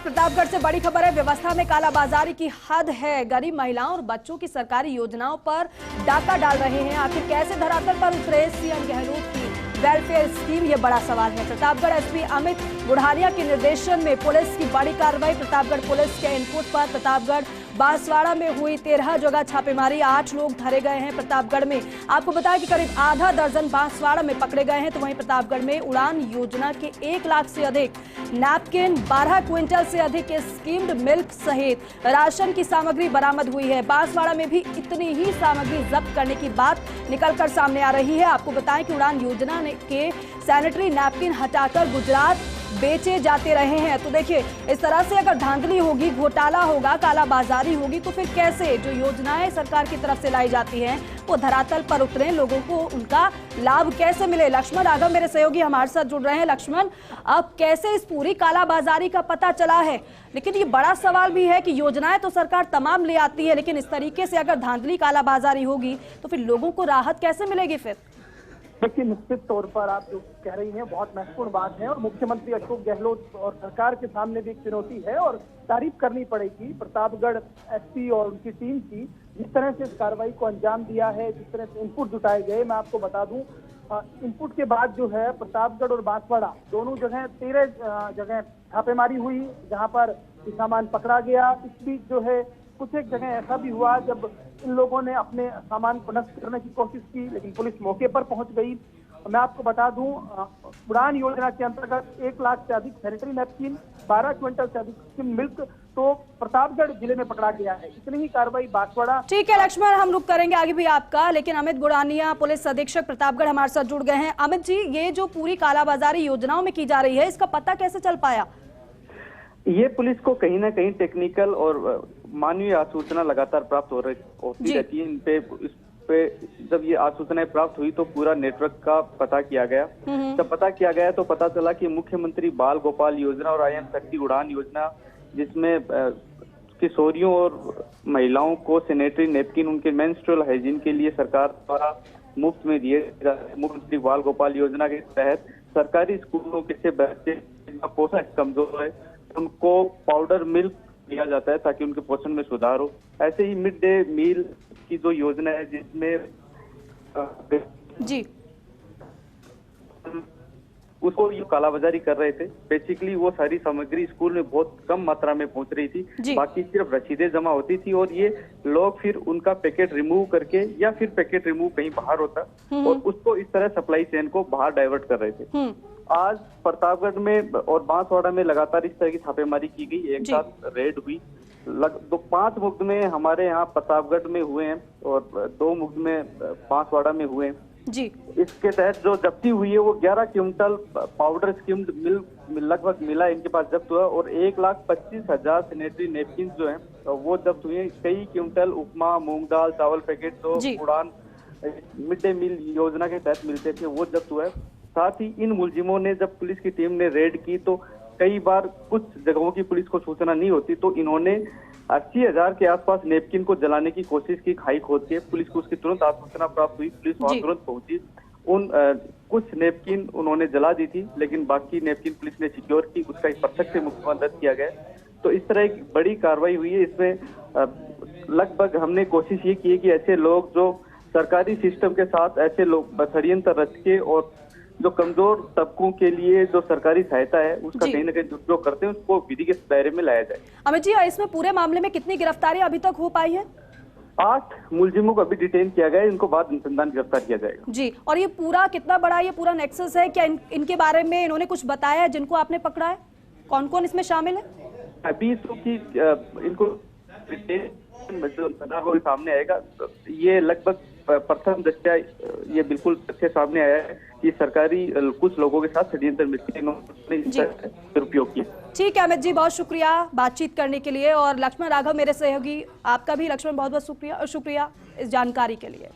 प्रतापगढ़ से बड़ी खबर है। व्यवस्था में कालाबाजारी की हद है। गरीब महिलाओं और बच्चों की सरकारी योजनाओं पर डाका डाल रहे हैं। आखिर कैसे धरातल पर उतरे सीएम गहलोत की वेलफेयर स्कीम, ये बड़ा सवाल है। प्रतापगढ़ एसपी अमित बुढ़ानिया के निर्देशन में पुलिस की बड़ी कार्रवाई। प्रतापगढ़ पुलिस के इनपुट पर प्रतापगढ़ बांसवाड़ा में हुई 13 जगह छापेमारी, 8 लोग धरे गए हैं। प्रतापगढ़ में आपको बताया कि करीब आधा दर्जन बांसवाड़ा में पकड़े गए हैं। तो वहीं प्रतापगढ़ में उड़ान योजना के 1 लाख से अधिक नैपकिन, 12 क्विंटल से अधिक स्कीम्ड मिल्क सहित राशन की सामग्री बरामद हुई है। बांसवाड़ा में भी इतनी ही सामग्री जब्त करने की बात निकलकर सामने आ रही है। आपको बताएं कि उड़ान योजना के सैनिटरी नैपकिन हटाकर गुजरात बेचे जाते रहे हैं। तो देखिए, इस तरह से अगर धांधली होगी, घोटाला होगा, कालाबाजारी होगी, तो फिर कैसे जो योजनाएं सरकार की तरफ से लाई जाती हैं वो धरातल पर उतरे, लोगों को उनका लाभ कैसे मिले। लक्ष्मण राघव मेरे सहयोगी हमारे साथ जुड़ रहे हैं। लक्ष्मण, अब कैसे इस पूरी कालाबाजारी का पता चला है? लेकिन ये बड़ा सवाल भी है कि योजनाएं तो सरकार तमाम ले आती है, लेकिन इस तरीके से अगर धांधली कालाबाजारी होगी तो फिर लोगों को राहत कैसे मिलेगी? फिर देखिए, निश्चित तौर पर आप जो कह रही हैं बहुत महत्वपूर्ण बात है और मुख्यमंत्री अशोक गहलोत और सरकार के सामने भी एक चुनौती है और तारीफ करनी पड़ेगी प्रतापगढ़ एसपी और उनकी टीम की, जिस तरह से इस कार्रवाई को अंजाम दिया है, जिस तरह से इनपुट जुटाए गए। मैं आपको बता दूं, इनपुट के बाद जो है प्रतापगढ़ और बांसवाड़ा दोनों जगह 13 जगह छापेमारी हुई, जहां पर सामान पकड़ा गया। इस बीच जो है कुछ एक जगह ऐसा भी हुआ जब इन लोगों ने अपने सामान को नष्ट करने की कोशिश की, लेकिन पुलिस मौके पर पहुंच गई। मैं आपको बता दूं, उड़ान योजना के अंतर्गत 1 लाख से अधिक सैनिटरी नैपकिन, 12 क्विंटल से अधिक मिल्क तो प्रतापगढ़ जिले में पकड़ा गया है। इतनी ही कार्रवाई बांसवाड़ा। ठीक है लक्ष्मण, हम रुक करेंगे आगे भी आपका, लेकिन अमित बुढ़ानिया पुलिस अधीक्षक प्रतापगढ़ हमारे साथ जुड़ गए हैं। अमित जी, ये जो पूरी कालाबाजारी योजनाओं में की जा रही है, इसका पता कैसे चल पाया? ये पुलिस को कहीं ना कहीं टेक्निकल और मानवीय आसूचना लगातार प्राप्त होती रहती है। इस पे जब ये आसूचनाएं प्राप्त हुई तो पूरा नेटवर्क का पता किया गया। जब पता किया गया तो पता चला कि मुख्यमंत्री बाल गोपाल योजना और आयन शक्ति उड़ान योजना, जिसमें किशोरियों और महिलाओं को सैनिटरी नैपकिन, उनके मेंस्ट्रुअल हाइजीन के लिए सरकार द्वारा मुफ्त में दिए जाते। मुख्यमंत्री बाल गोपाल योजना के तहत सरकारी स्कूलों के से बच्चे पोषण कमजोर है, उनको पाउडर मिल्क दिया जाता है ताकि उनके पोषण में सुधार हो। ऐसे ही मिड डे मील की जो योजना है, जिसमें जी उसको ये कालाबाजारी कर रहे थे। बेसिकली वो सारी सामग्री स्कूल में बहुत कम मात्रा में पहुंच रही थी, बाकी सिर्फ रसीदें जमा होती थी और ये लोग फिर उनका पैकेट रिमूव करके या फिर पैकेट रिमूव कहीं बाहर होता और उसको इस तरह सप्लाई चेन को बाहर डाइवर्ट कर रहे थे। आज प्रतापगढ़ में और बांसवाड़ा में लगातार इस तरह की छापेमारी की गई, एक साथ रेड हुई। 5 मुकदमे हमारे यहाँ प्रतापगढ़ में हुए हैं और 2 मुकदमे बांसवाड़ा में हुए हैं जी। इसके तहत जो जब्ती हुई है वो 11 क्विंटल पाउडर स्किम्ड मिल्क लगभग मिला इनके पास जब्त हुआ और 1,25,000 सैनिटरी नैपकिन जो है वो जब्त हुए। कई क्विंटल उपमा, मूंग दाल, चावल पैकेट जो उड़ान मिड डे मील योजना के तहत मिलते थे वो जब्त हुआ है। साथ ही इन मुलजिमों ने, जब पुलिस की टीम ने रेड की तो कई बार कुछ जगहों की पुलिस को सूचना नहीं होती, तो इन्होंने 80,000 के आसपास नेपकिन को जलाने की कोशिश की खाई खोद के। पुलिस को उसकी तुरंत सूचना प्राप्त हुई, पुलिस वहां तुरंत पहुंची। कुछ नेपकिन उन्होंने जला दी थी, लेकिन बाकी नेपकिन पुलिस ने सिक्योर की, उसका एक पृथक से मुकदमा दर्ज किया गया। तो इस तरह एक बड़ी कार्रवाई हुई है। इसमें लगभग हमने कोशिश ये की है कि ऐसे लोग जो सरकारी सिस्टम के साथ ऐसे लोग षड्यंत्र रच के और जो कमजोर तबकों के लिए जो सरकारी सहायता है उसका कहीं ना कहीं दुरुपयोग करते हैं, उसको विधि के दायरे में लाया जाए। अमित जी, इसमें पूरे मामले में कितनी गिरफ्तारियां अभी तक हो पाई है? 8 मुलजिमों को अभी डिटेन किया गया है, इनको बाद अनुसंधान गिरफ्तार किया जाएगा जी। और ये पूरा कितना बड़ा ये पूरा नेक्सस है? क्या इनके बारे में इन्होंने कुछ बताया है जिनको आपने पकड़ा है? कौन कौन इसमें शामिल है? अभी की इनको सामने आएगा। ये लगभग प्रथम दृष्टया ये बिल्कुल तथ्य सामने आया है कि सरकारी कुछ लोगों के साथ षड्यंत्र में दुरुपयोग किया। ठीक है अमित जी, बहुत शुक्रिया बातचीत करने के लिए। और लक्ष्मण राघव मेरे सहयोगी, आपका भी लक्ष्मण बहुत बहुत शुक्रिया इस जानकारी के लिए।